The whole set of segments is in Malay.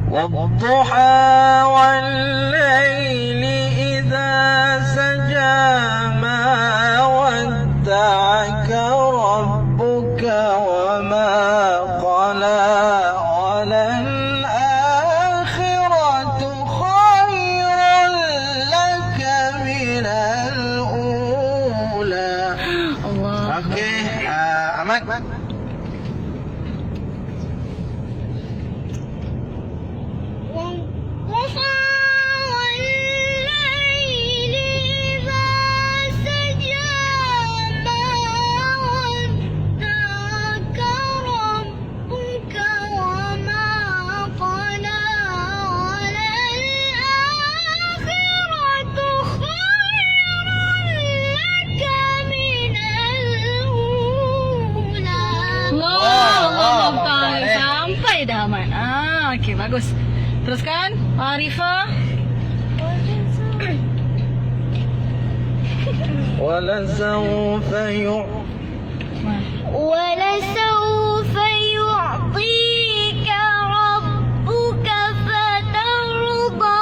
والضحى والليل إذا سجى ما ودعك ربك وما قلى وللآخرة خير لك من الأولى. Allah. Okey, Ahmad. Sampai dah Ahmad. Okey, bagus. Teruskan, Arifah. ولسوف ولسوف يعطيك ربك فترضى.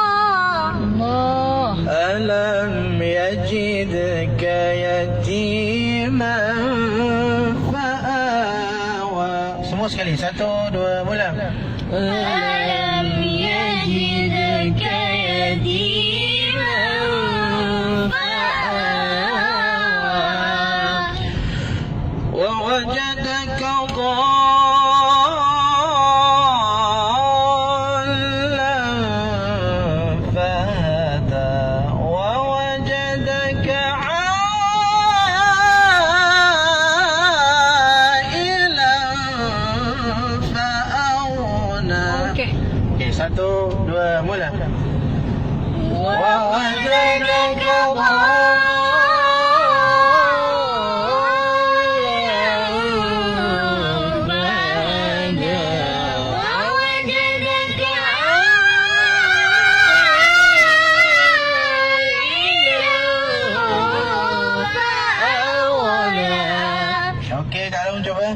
Allah. ألم يجدك يتيما فآوى. Semua sekali. 1, 2, mula. ألم يجدك يتيما فآوى ووجدك ضالا فهدى ووجدك عائلا فأغنى. Okey. Okey, 1, 2, mula. ووجدك Okey, Kak Long cuba.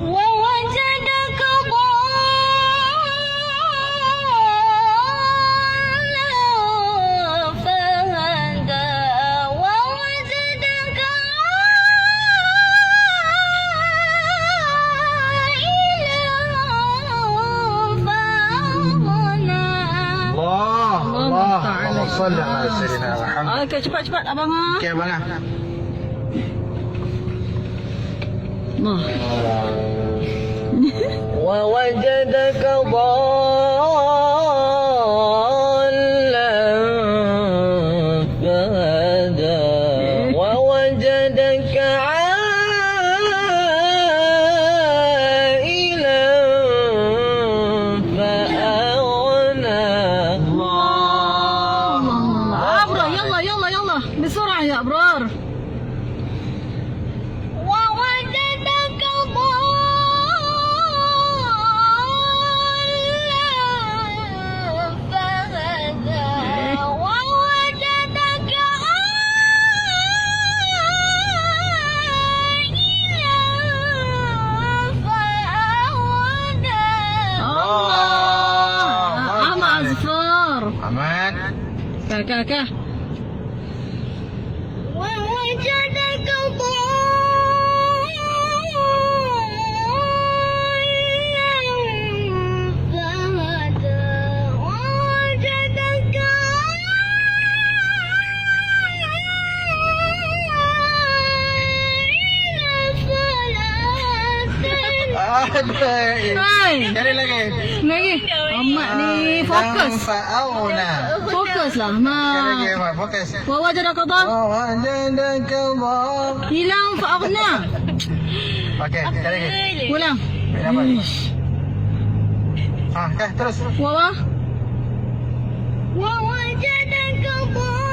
ووجدك ضالا فهدى ووجدك عائلا فأغنى. Allah, Allah, Ta'ala. Allah salli ala sayyidina Muhammad. Okey, cepat-cepat abang. Okey, abang ah. Allah. ووجدك ضالا فهدى ووجدك عائلا فأغنى. الله Abrar, yalla yalla yalla. بسرعة يا أبرار. ووجدك ضالا فهدى ووجدك عائلا فأغنى. Ahmad Azfar. Ahmad. Kak. ووجدك ضالا فهدى ووجدك عائلا Hai. Cari lagi. Lagi. Ahmad ni fokus. Fa'auna. Fokus lah. Cari lagi, Ma. Ahmad. Fokus. Wawajada qadha. ووجدك ضالا. Hilang fa'aghna. Okey, cari lagi. Ulang. Dapat. Terus. Wawa. ووجدك ضالا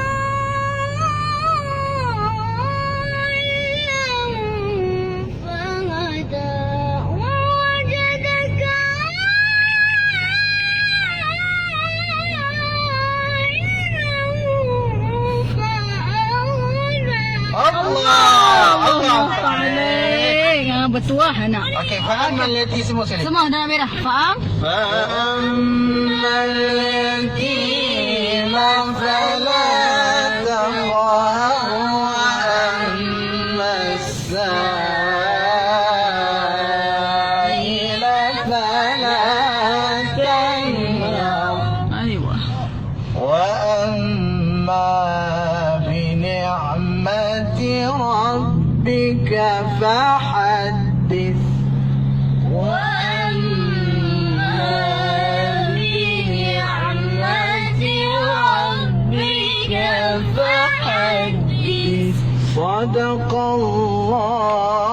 فهدى ووجدك عائلا فأغنى. Allah. Allah. bertuah anak. Okey, faham al-yatim semua sekali. Semua dah merah. Faham? فأما اليتيم فلا تقهر وأما السائل فلا تنهر Aywa. وأما بنعمة ربك فحدث وأما بنعمة ربك فحدث صدق الله